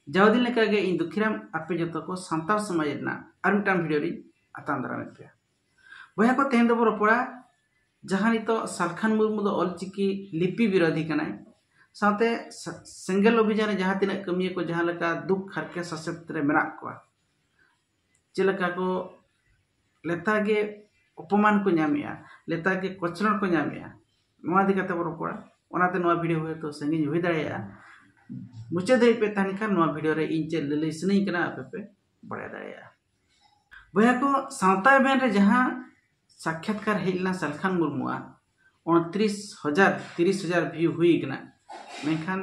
जावदिन लेकागे इन दुखीराम आपे जतो को सांताल समाज ना आर मिटान वीडियो री आताम दाराम पे बया को तेन दो रोपड़ा जहां नितो सालखान मुर्मू दो ऑलचिकी लिपि विरोधी कनाय साथे सेंगल अभियान जहां तिना कमिया को जहां लका दुख हरके सशक्त रे मेना को चेलका को लेतागे अपमान को नामिया लेतागे कोचरण को नामिया नोआ दिखाते रोपड़ा ओनाते नोआ वीडियो हुए तो संगी हुई दाड़ेया मुझे दे पे तहन खान नोआ वीडियो रे इन चे ललई सनई कना आपे पे बड़ा दाड़ेया बया को सावता बेन रे जहां साक्षात्कार हेलना सालखान मुर्मुआ 29,000 व्यू हुई गना मेखान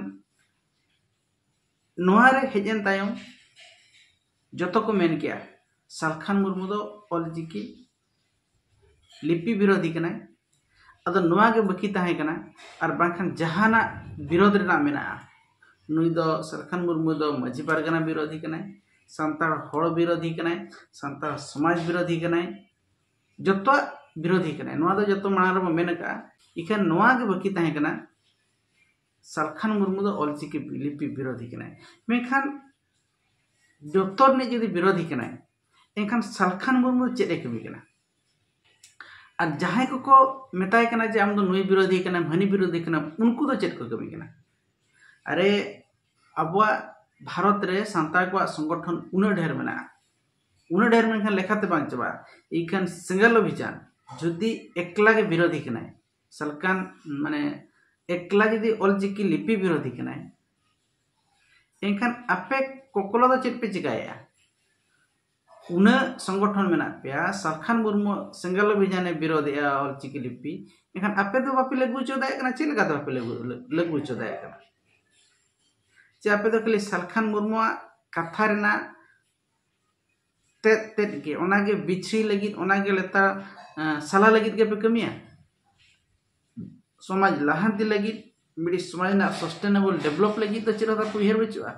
नोआ रे हेजन तायम जतो को मेन किया सालखान मुर्मू दो ऑलचिकी लिपि विरोधी कना अदो नोआ के बकी ताहे कना और बांखान जहाना विरोध रेना मेना नुई दो सालखान मुर्मू दो माझी पारगना विरोधी कना सांतार हड़ विरोधी कना सांतार समाज विरोधी कना जतो विरोधी कना नोआ दो जतो माना रे मेन का इखान नोआ के बकी ताहे कना सालखान मुर्मू दो ऑलचिकी लिपि विरोधी कना मेखान जतो ने जदि विरोधी कना एखान सालखान मुर्मू चेदे कमी कना और जहां को मेताय कना जे आम दो नुई विरोधी कना हनी विरोधी कना उनको दो चेद को कमी कना अरे अबवा भारत रे सांताल को संगठन उन ढेर में लेखाते बांग चबा इखान सेंगल अभियान जुदी एकला के विरोधी कना सालखान माने एकला जदि ऑलचिकी लिपि विरोधी कना एखान आपे कोकलो दो चेद पे चिकाया उन संगठन में पे सालखान मुर्मू सेंगल अभियान विरोध ऑलचिकी लिपि एखान आपे दो बापे लगू चोदाय कना चेल का दो बापे लगू चोदाय कना चे आपे दो खाली सालखान मुर्मू कथा रेना तेद के ओनागे बिछरी लगी ओनागे लेता साला लगी के पे कमिया समाज लाहांति लगी मिडी समाज ना सस्टेनेबल डेवलप लगी तो चेला ता उयहर बचुआ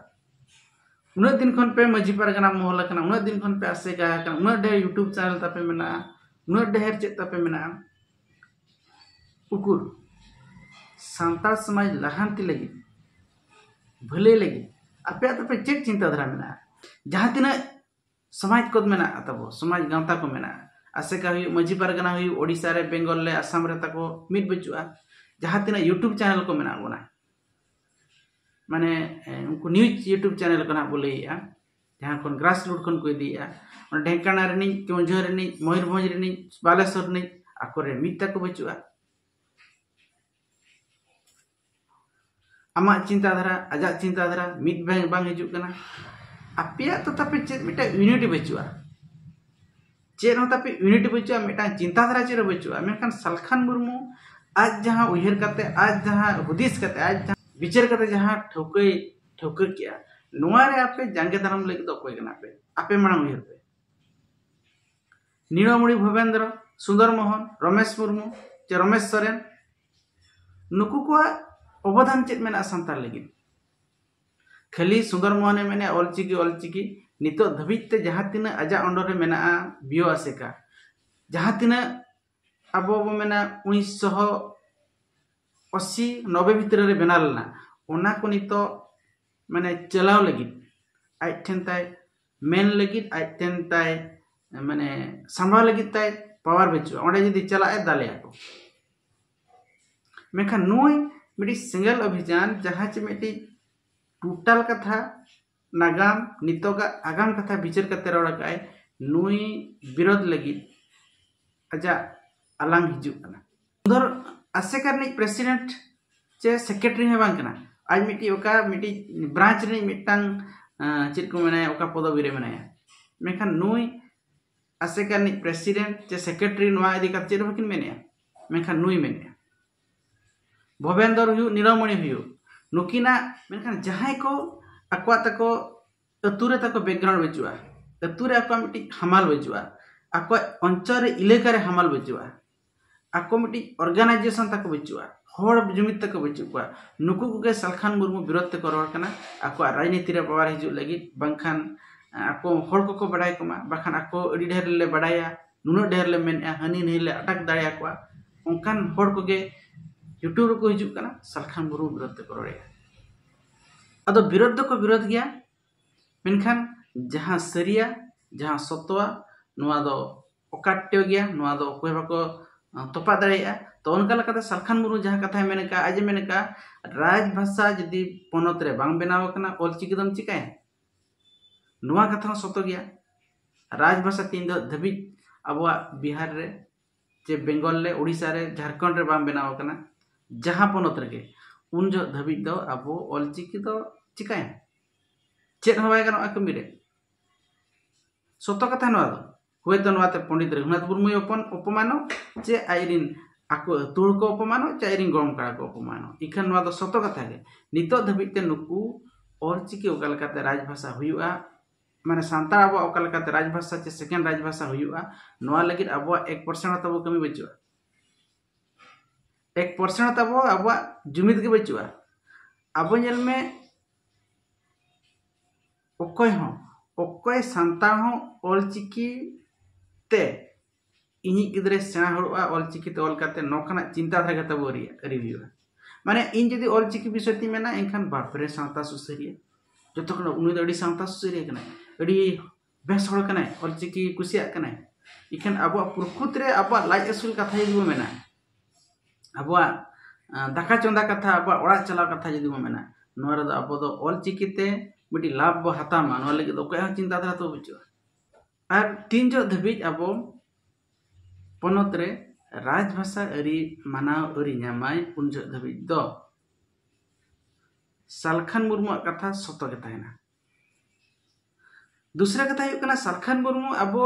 उन दिन खन पे माझी पारगना मोहल कना उन दिन खन पे आसे का कना उन ढेर यूट्यूब चैनल तापे मेना उन ढेर चेत तापे मेना उकुर सांताल समाज लाहांति लगी भले लगी आपे तापे चेक चिंता धारा मेना जहां तिना समाज को मेना तबो समाज गांवता को मेना आसे का माझी पारगना हुई ओडिसा रे बेंगल ले आसाम रे ताको मिट बचुआ जहां तिना यूट्यूब चैनल को मेना बोना माने उनको न्यूज यूट्यूब चैनल को ना बोले जहां खन ग्रास रूट खन को दिया ढेंकाना रे केवंझर रे मयूरभंज रे बालेश्वर रे आकोरे मिटा को बचुआ आमा चिंताधारा आजा चिंताधारा मिट बांग हिजुक कना आपिया तो तापे चेत मिटा यूनिटी बचुआ चेन तापे यूनिटी बचुआ मिटा चिंताधारा चेर बचुआ मेखान सालखान मुर्मू आज जहां उयहर करते आज जहां हुदिस करते आज विचार करते जहां ठौके किया नोआ रे आपे जांगे दाराम लगी तो कोई कना पे आपे मांग उयहर पे नीलमणि भवेंद्र सुंदर मोहन रमेश मुर्मू चे रमेश सोरेन नुकु को अवदान चेत मेना सांताल लगी खाली सुंदर मोहन मेने ऑलचिकी नितो धबिते जहां तिना आजा अंडर रे मेना बियो आसेका जहां तिना अब मेना 1980-90 भीतर रे बेना लेना ओना को नितो माने चलाव लगी आज ठेन ताय मेन लगी आज ठेन ताय माने संभाल लगी ताय पावर बचुआ ओंडे जदी चला ए दाले को मेखा नोय मिडी सिंगल अभियान जहां चे मिडी टोटल कथा नागाम नितोगा आगाम कथा विचार करते रोड़ा काय नोय विरोध लगी आजा आलांग हिजु कना उधर आसे करने प्रेसिडेंट चे सेक्रेटरी है बांग कना आज मिटी ओका मिटी ब्रांच रे मिटांग चित को मने ओका पदवी रे मने मेखान नोय आसे करने प्रेसिडेंट चे सेक्रेटरी नोआ इदी का चेर बकिन मेने मेखान नोय मेने भवेंद्र हुयु नीलमणि हुयु नुकिना मेखान जहां को अक्वा तको अतुरे तको बैकग्राउंड बचुआ अतुरे अक्वा मिटी हमाल बचुआ अक्वा अंचल रे इलाका रे हमाल बचुआ आको मिटी ऑर्गेनाइजेशन तक बचुआ हर जुमित तक बचुआ नुकु के सालखान मुर्मू विरोध तक रोड कना आको राजनीति रे पावर हिजु लगी बंखान आको हर को बडाय कमा बखान आको अडी ढेर ले बडाया नुनो ढेर ले मेन हनी नहीं ले अटक दाया को onkan hor ko ge YouTube ko hijuk kana Salkhan Murum birod ko rode ado birod ko birod gya मेनखान जहाँ सरिया जहाँ सत्वा नोआ दो अकाट्य गया नोआ दो अकोय बाको तोपा दाड़ेया तो उनका लकाते सालखान मुर्मू जहाँ कथा मेनका आज मेनका राजभाषा जदि पोनत रे बांग बनाव कना ऑलचिकी दम चिकाया नोआ कथा सत्य गया राजभाषा तीन धबी अब बिहार रे जे बेंगल रे ओडिशा रे झारखंड रे बांग बनाव कना जहाँ पोनत रे उन जो धबी दो अब ऑलचिकी दो चिकाया चेत हवाय गनो कमी रे सत्य कथा नोआ दो हुए तो नोआते पंडित रघुनाथ मुर्मू अपमानो चे आईरिन आको तुड़ को अपमानो चे आईरिन गरम कड़ा को अपमानो इखान नोआ दो सत्य कथा गे नितो धबिते नुकु ऑलचिकी ओका लकाते राजभाषा हुयुआ माने सांताळ अब ओका लकाते राजभाषा चे सेकेंड राजभाषा हुयुआ नोआ लगित अब 1% तब कमी बचुआ 1% तब अब जुमिद के बचुआ अब जेल में ओकोय सांताळ हो ऑलचिकी ते इनी गिद्रे सेना हड़ुआ ऑलचिकी ते ऑलकाते नोखना चिंताधारा कता बोरी रिव्यू माने इन जदि ऑलचिकी विषय ती मेना एनखान बापरे सावता सुसरिया जतो खन उनी दडी सावता सुसरिया कना अडी बेस हड़ कना ऑलचिकी कुसिया कना इखान अब प्रकृत रे अब लाज असुल कथा जदि मेना अब दाका चंदा कथा अब ओड़ा चला कथा जदि मेना नोरा द अब द ऑलचिकी ते मिटी लाभ बो हतामा नो लगे दो कय चिंताधारा तो बुझो और तीन जो धबिज अब पोनत रे राजभाषा अरी मानाव अरी नामाय उन जो धबिज दो सालखान मुर्मू कथा सत्य के तहना दूसरा कथा हुई कना सालखान मुर्मू अब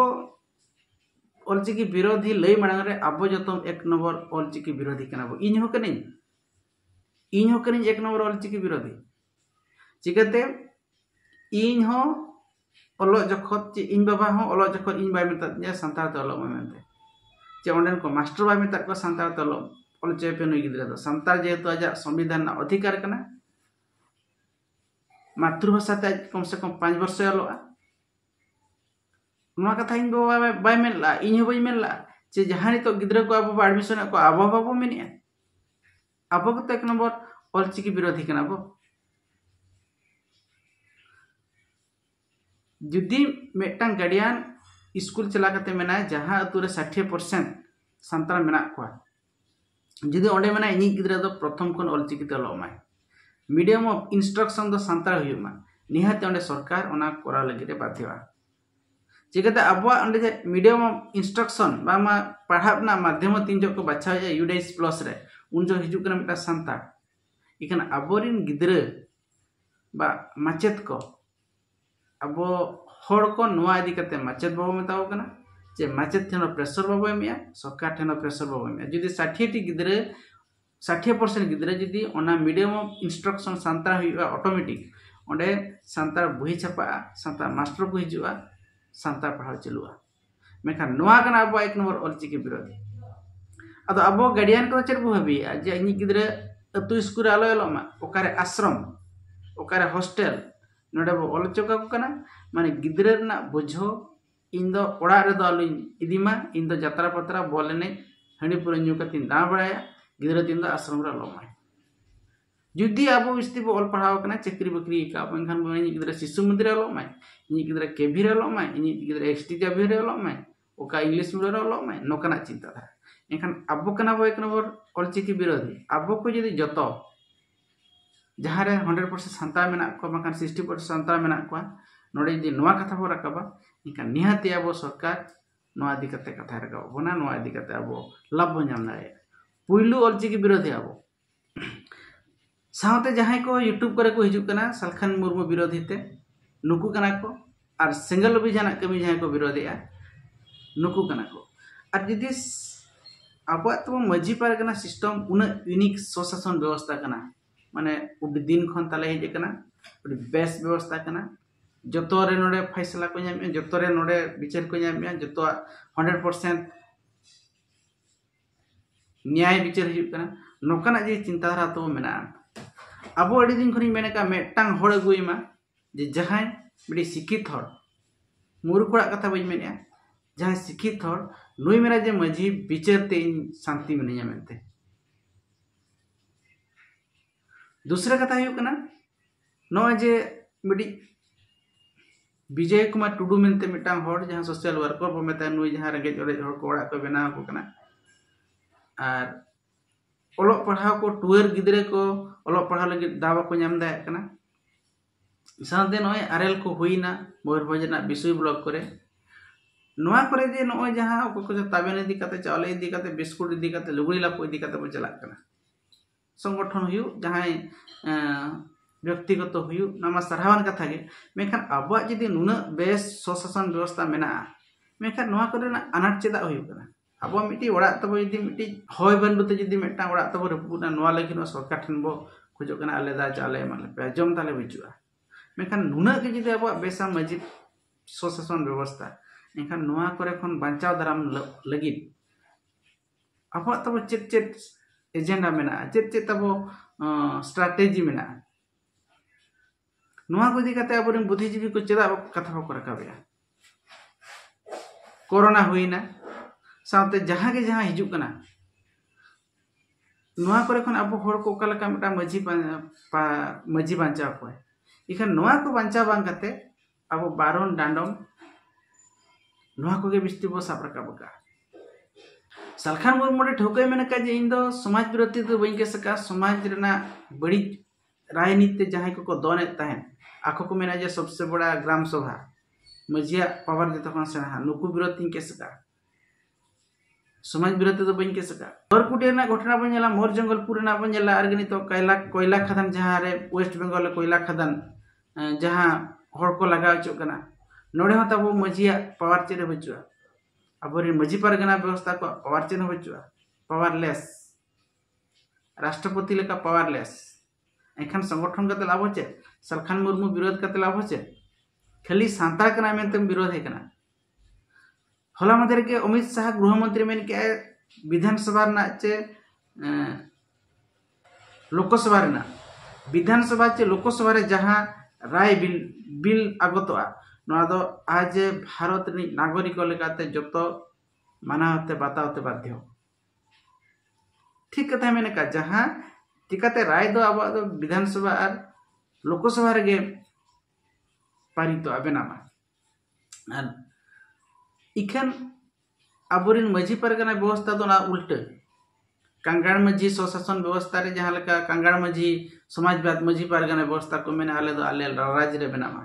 ऑलचिकी विरोधी लय मांग रे अब जतो एक नंबर ऑलचिकी विरोधी कना बो इन हो कनी एक नंबर ऑलचिकी विरोधी चिकते इन हो ओलो जखत चे इन बाबा हो ओलो जखत इन बाय मेता जे संताल ते ओलो मेनते चे ओंडन को मास्टर बाय मेता को संताल ते ओलो ओल चे पे नुई गिद्रा दो संताल जेहेतु आजा संविधान ना अधिकार कना मातृभाषा ते कम से कम 5 वर्ष ओलोआ नुआ कथा इन बाबा बाय मेनला इन हो बाय मेनला चे जहां तो गिद्रा को अब एडमिशन को अब बाबू मेनिया अब को एक नंबर ऑलचिकी विरोधी कना बो जुदी मेटांग गार्डियन स्कूल चला करते मेना जहां अतुरे 60% संताल मेना को जुदी ओंडे मेना इनी गिद्रा दो प्रथम कोन ऑलचिकी ते लो माय मीडियम ऑफ इंस्ट्रक्शन दो संताल हुयुमा निहाते ओंडे सरकार ओना कोरा लगी रे बाध्यवा चिकते अब ओंडे मीडियम ऑफ इंस्ट्रक्शन बामा पढ़ाबना माध्यम तीन जो को बाछा जाय यूडेस प्लस रे उन जो हिजु कना मेटा संताल इकन अबोरिन गिद्रा बा माचेत को अब हड़ को नुआ इदी करते माचेत बाबू मेताओ कना जे माचेत ठेनो प्रेशर बाबू एमिया सरकार ठेनो प्रेशर बाबू एमिया जदि 60 गिद्रे 60% गिद्रे जदि ओना मीडियम ऑफ इंस्ट्रक्शन संताल हुआ ऑटोमेटिक ओंडे संताल बही छापा संताल मास्टर को हिजुआ संताल पढ़ाव चलुआ मेखान नुआ कना अब एक नंबर ऑलचिकी विरोधी अदो अब गार्डियन को चेर बो हबी जे इनी गिद्रे अतु स्कूल आलो एलोमा ओकारे आश्रम ओकारे हॉस्टल नोडे बो ऑलचोका को कना माने गिद्रे ना बुझो इन दो ओड़ा रे दो आलु इदिमा इन दो जात्रा पत्रा बोलेने हणी पुर न्यू कतिन दा बड़ाया गिद्रे तीन दो आश्रम रे लोमा जुदी अब इस्ती बो ऑल पढ़ाव कना चक्री बकरी का पंखान बो इनी गिद्रे शिशु मंदिर लोमा इनी गिद्रे केभी रे लोमा इनी गिद्रे एक्सटी जाभी रे लोमा ओका इंग्लिश मीडियम रे लोमा नोकना चिंता था एखान अब कना बो एक नंबर ऑलचिकी विरोधी अब को जदी जतो जहाँ रे 100% संताल मेना को बाखान 60% संताल मेना को नोडे जदि नोआ कथा बो राकाबा इनका निहाती अब सरकार नोआ इदी कते कथा राकाबा बना नोआ इदी कते अब लाभ नाम दाड़े पुइलु ऑलचिकी विरोधी अब सावते जहां को यूट्यूब करे को हिजु कना सालखान मुर्मू विरोधी ते नुकु कना को और सिंगल भी जाना कमी जहां को विरोधिया नुकु कना को और जदि अब तो मजी पार कना सिस्टम उन यूनिक स्वशासन व्यवस्था कना माने उड दिन खन ताले हेज कना उड बेस व्यवस्था कना जतो रे नोडे फैसला को न्याम जतो रे नोडे विचार को न्याम जतो 100% न्याय विचार हिजु कना नोकना जे चिंताधारा तो मेना अब अडी दिन खनि मेने का मेटांग होड़ गुइमा जे जहां बड़ी शिक्षित हड़ मूर्खड़ा कथा बई मेनिया जहां शिक्षित हड़ नुई मेरा जे मजी विचार ते शांति मिनिया मेनते दूसरा कथा हुई कना नो जे मिडी विजय कुमार टुडू मेनते मिटांग हर जहां सोशल वर्कर बो मेता नुई जहां रेंगे ओरे हर को ओड़ा को बनाव को कना आर ओलो पढ़ाव को टुअर गिदरे को ओलो पढ़ाव लगे दावा को नाम दाय कना साथे नय आरएल को हुईना मयूरभंज ना बिसुई ब्लॉक करे नोआ करे जे नय जहां को ताबेन इदी काते चावल इदी काते बिस्कुट इदी काते लुगड़ी लापो इदी काते बो चला कना संगठन हुई जहां व्यक्तिगत हुई नामा सरहावन कथा गे मेखान अब जदि नुना बेस स्वशासन व्यवस्था मेना मेखान नोआ करे अनाट चेदा हुई कना अब मिट्टी ओड़ा तब यदि मिट्टी हय बंडुते यदि मेटा ओड़ा तब रपुना नोआ लगी नो सरकार ठन बो खोजो कना आले दा चाले माले पे जम ताले बिजुआ मेखान नुना के जदि अब बेसा मजी स्वशासन व्यवस्था एखान नोआ करे खन बांचाव दाराम लगी अब तब चेत चेत एजेंडा मेना चेत चेत तब स्ट्रैटेजी मेना नोआ को इदी काते अब बुद्धिजीवी को चेदा कथा को रखाबेया कोरोना हुईना साथे जहां के जहां हिजुक कना नोआ करे खन अब हर को कलका मिटा मजी बांचाव को इखान नोआ को बांचाव बांग काते अब बारोन डांडम नोआ को गे बिस्ती बो साब रकाबका सालखान मुर्मू ठोके मेन का जे इन दो समाज विरोधी तो बई के सका समाज रेना बड़ी राजनीति जहां को दोने ताहेन आको को मेना जे सबसे बड़ा ग्राम सभा मजिया पावर जतो खन सेना नुकु विरोधी के सका समाज विरोधी तो बई के सका बरकुटी ना घटना बन जाला मोर जंगलपुर ना बन जाला आरगनी तो कोयला खदान जहां रे वेस्ट बंगाल कोयला खदान जहां हर को लगा चो कना नोडे हो तब मजिया पावर चेरे बचुआ अब मजी पारगना व्यवस्था को पावर चेन बचुआ पावरलेस राष्ट्रपति लेका पावरलेस एखान संगठन का लाभ होचे सालखान मुर्मू विरोध का लाभ होचे खाली सांता कना मेनते विरोध है कना हला मधर के अमित शाह गृह मंत्री मेन के विधानसभा ना चे लोकसभा रेना विधानसभा चे लोकसभा रे जहां राय बिल आगतवा नोआ दो आज भारत रि नागरिक लेकाते जतो मानावते बातावते बाध्य ठीक कथा मेन का जहां टिकाते राय दो अब विधानसभा और लोकसभा रे पारित बेनामा और इखन अबोरिन मजी परगना व्यवस्था तो ना उल्टे कांगाड़ मजी स्वशासन व्यवस्था रे जहां लेका कांगाड़ मजी समाजवाद मजी परगना व्यवस्था को मेना आले दो आले राज्य रे बेनामा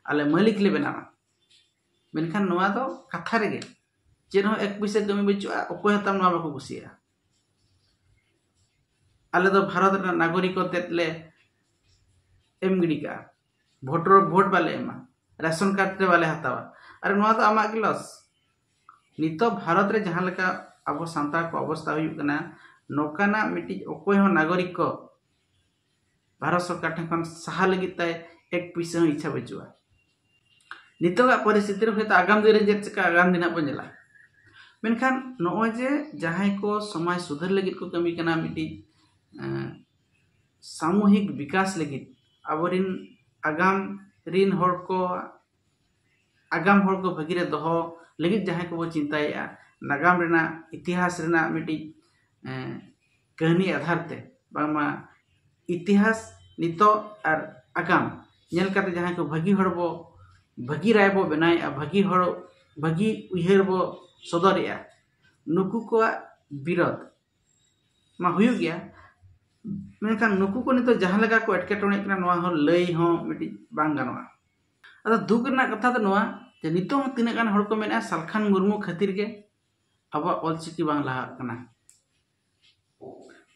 आले मालिक ले बेनामा मेनखान नोआ दो कथा रे चेन हो एक पैसे कमी बचुआ अकोय हतम नोआ बाको कुसिया आले दो भारत रे नागरिक तेतले एम गिडी का वोट बाले एमा राशन कार्ड रे बाले हतावा अरे नोआ दो आमा गिलस नितो भारत रे जहां लेका अब सांता को अवस्था हुई कना नोकाना मिटी अकोय हो नागरिक को भारत सरकार ठन सहा लगी ताय एक पैसा हो इच्छा बचुआ नितो का परिस्थिति रे आगाम दिन रे जेका आगाम दिन बनेला मेनखान नोय जे जहां को समाज सुधार लगी को कमी कना मिटी सामूहिक विकास लगी अबरिन आगाम रिन हर को भगिरे दोहो लगी जहां को चिंताया नागाम रेना इतिहास रेना मिटी कहानी आधार ते बामा इतिहास नितो और आगाम नेल काते जहां को भगी हड़ बो भगी राय बो बनाया भगी उहर बो सदरिया नुकु को विरोध मा हुई गया मेनखान नुकु को नितो जहां लगा को एटकेटोने कना नोआ हो लई हो मिटी बांग गानोआ अदा दुख रना कथा तो नोआ जे नितो तिना गान हड़ को मेना सालखान मुर्मू खातिर के अब ऑलचिकी बांग लहा कना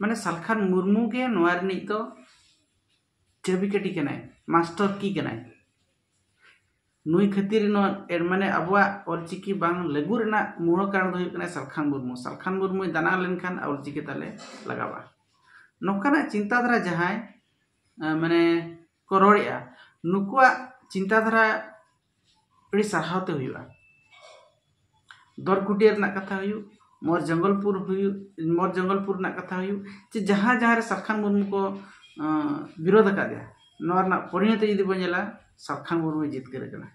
माने सालखान मुर्मू के नोआ रे नितो चेबिकटी केनाय मास्टर की केनाय नुई खातिर नो माने अबवा ऑलचिकी बांग लगु रेना मूल कारण दो कना सालखान मुर्मू दाना लेनखान ऑलचिकी ताले लगावा नोकाना चिंताधारा जहां माने को रोड़िया नुकुआ चिंताधारा बड़ी साहावते हुआ दरकुटिया ना कथा हुई मोर जंगलपुर ना कथा हुई जे जहां रे सालखान मुर्मू को विरोध का दिया नोर ना परिणति यदि बनेला सालखान मुर्मू जितकर कना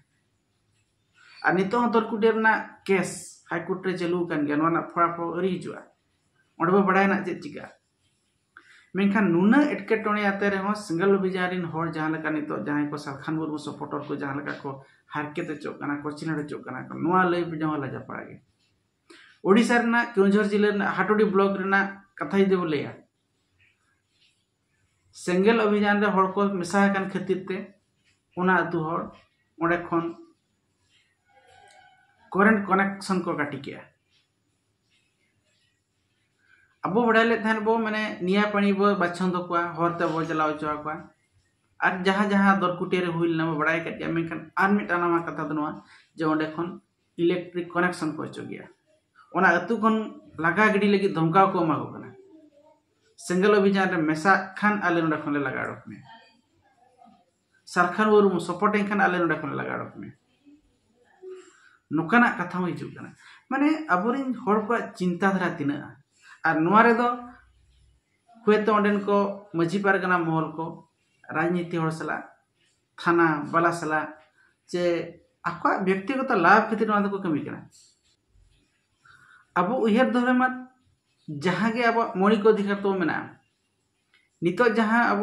और नितो दरकुटिया ना केस हाईकोर्ट रे चालू कान गया नोर ना फड़ा अरी हिजुआ ओंडे बड़ाय ना जे चिका मेनखान नुना एटकेटोणे आते रहो सेंगल अभियान रिन हर जहां लेका नितो जहां को सालखान मुर्मू सपोर्टर को जहां लेका को हारकेत चोक कना को चिनाड़ चोक कना को नोआ लई जहां ला जापागे ओडिसा रना केउझर जिला रना हाटोडी ब्लॉक रना कथा जदि बो लैया सेंगल अभियान रे हर को मेसा कान खातिर ते ओना अतु हर ओडे खन करेंट कनेक्शन को काटी के अब बड़ाले थान बो माने निया पानी बो बाछंद को हरते बो चलाव चवा को और जहां जहां दरकुटे रे हुइल ना बड़ाय के गया मेनखान आर मिटाना मा कथा दनवा जे ओंडे खन इलेक्ट्रिक कनेक्शन को चो गया ओना अतु खन लगा गडी लगी धमकाव को मा को कना सेंगल अभियान रे मेसा खान आले नोडा खन लगा डक में सालखान मुर्मू सपोर्ट खान आले नोडा खन लगा डक में नोकाना कथा हो हिजु कना माने अबोरिन हर को चिंताधारा तिना और नोआ रे दो हुएतो ओंडेन को मझी पारगना महल को राजनीति हर सला थाना बाला सला जे आको व्यक्तिगत लाभ खातिर नोआ को कमी कना अब उहर धरे मत जहां गे अब मौलिक अधिकार तो मेना नितो जहां अब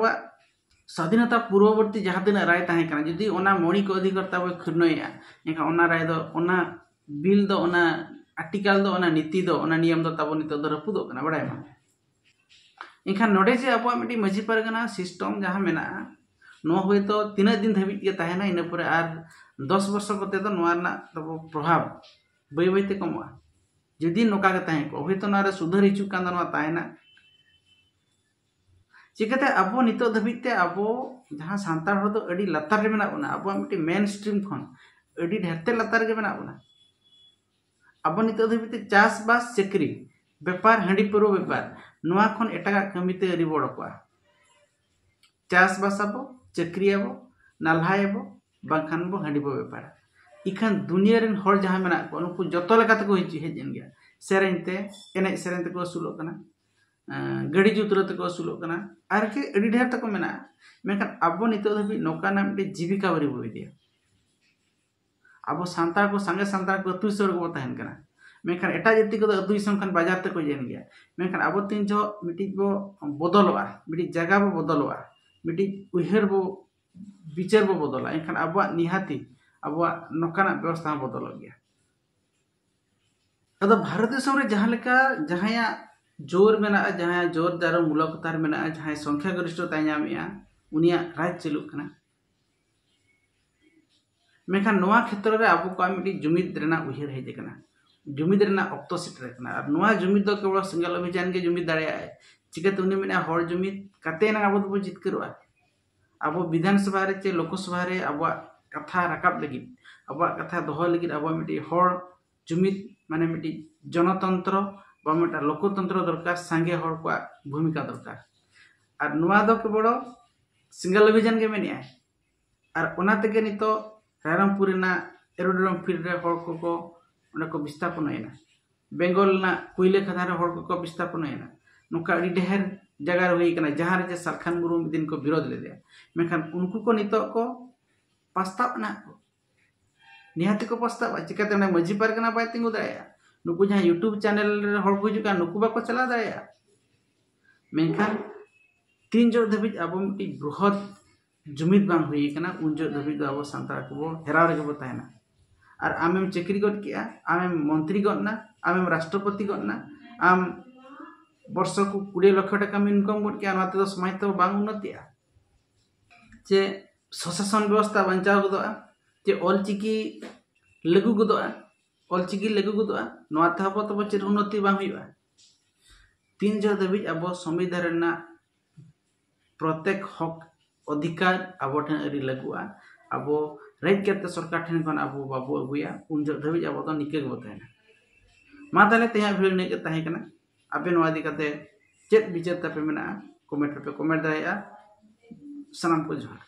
स्वाधीनता पूर्ववर्ती जहां दिन राय ताहे कना जदि ओना मौलिक अधिकार तब खिरनोया एका ओना राय दो ओना बिल दो ओना आर्टिकल दो ओना नीति दो ओना नियम दो तब नितो दो रपुदो कना बडाय मा एखान नोडे जे अब मिटी मझी पारगना सिस्टम जहां मेना नो होय तो तीना दिन धबी के ताहेना इन पर आर 10 वर्ष कते तो नोआ ना तब प्रभाव बय बयते कमवा जदि नोका के ताहे को होय तो ना रे सुधर हिचु कान नोआ ताहेना चिकते अब नितो धबीते अब जहां सांतार हो तो अडी लतार रे मेना बना अब मिटी मेन स्ट्रीम खन अडी ढेरते लतार के मेना बना अब नितो धबीते चास बास चक्री व्यापार हंडी पुरो व्यापार नोआ खन एटागा कमिते अडी बड़ को चास बास अब चक्री अब नालहाय अब बाखान बो हंडी बो व्यापार इखान दुनिया रेन हर जहां मेना को नुकु जतो लेकाते को हेजन गया सेरेनते एने सेरेनते को सुलो कना गड़ी जुतरते को सुलो कना आर के अडी ढेर तक मेना मेखान अब नितो धबी नोकाना मिटे जीविका बरी बो दिया अब सांतार को संगे सांतार को अतु सर को तहन कना मेखान एटा जति को अतु दिसम खान बाजार ते को जेन गया मेखान अब तीन जो मिटी बो बदलवा मिटी जगह बो बदलवा मिटी उहर बो विचार बो बदला एखान अब निहाती अब नोकाना व्यवस्था बदल गया अद भारत देशम रे जहां लेका जहाया जोर मेना जहां जोर दारो मूलकतार मेना जहां संख्या गरिष्ठता नामिया उनिया राज चलुक कना मेखान नोआ क्षेत्र रे अब को मिटी जुमिद रेना उहर हेज कना जुमिद रेना ऑक्तो सेटर कना और नोआ जुमिद दो केवल सिंगल अभियान के जुमिद दाड़े चिकते उनी मेना हर जुमिद काते ना अब बो जितकरवा अब विधानसभा रे चे लोकसभा रे अब कथा राकाब लगी अब कथा दोह लगी अब मिटी हर जुमिद माने मिटी जनतंत्र बा मिटा लोकतंत्र दरकार सांगे हर को भूमिका दरकार और नोआ दो केवल सिंगल अभियान के मेनिया और ओना तेगे नितो रायरंगपुर ना एरोड्रम फील्ड रे हर को ओना को विस्थापन हैना बेंगल ना कोयले खदान रे हर को विस्थापन हैना नुका अडी ढेर जगह होई कना जहां रे सालखान मुर्मू दिन को विरोध ले दिया मेखान उनको को नितो को प्रस्ताव ना निहाती को प्रस्ताव चिकाते ना मझी पारगना बाय तिंगु दाया नुकु जहां यूट्यूब चैनल रे हर को जुका नुकु बाको चला दाया मेखान तीन जोर धबी अब मिटी बृहत जुमिद बांग हुई कना उन जोर धबी दो अब सांतार को हेराव रे बो तायना और आमेम चक्री गट किया आमेम मंत्री गटना आमेम राष्ट्रपति गटना आम वर्ष को 20 लाख टाका इनकम गट किया नाते तो समाज तो बांग उन्नतिया जे प्रशासन व्यवस्था बंचाव गदोआ जे ऑलचिकी लागू गदोआ ऑलचिकी लागू गदोआ नोआते हबो तो बचर उन्नति बांग हुईबा तीन जो धबी अब संविधान रेना प्रत्येक हक अधिकार अब ठन अरी लागुआ अब राइट करते सरकार ठन खन अब बाबू अगुया उन जो धबी अब तो निके गो ताहेना मा ताले तेया भिड़ ने के ताहे कना आपे नोआ दिकाते चेत विचार तापे मेना कमेंट पे कमेंट दाया सलाम को जोहार।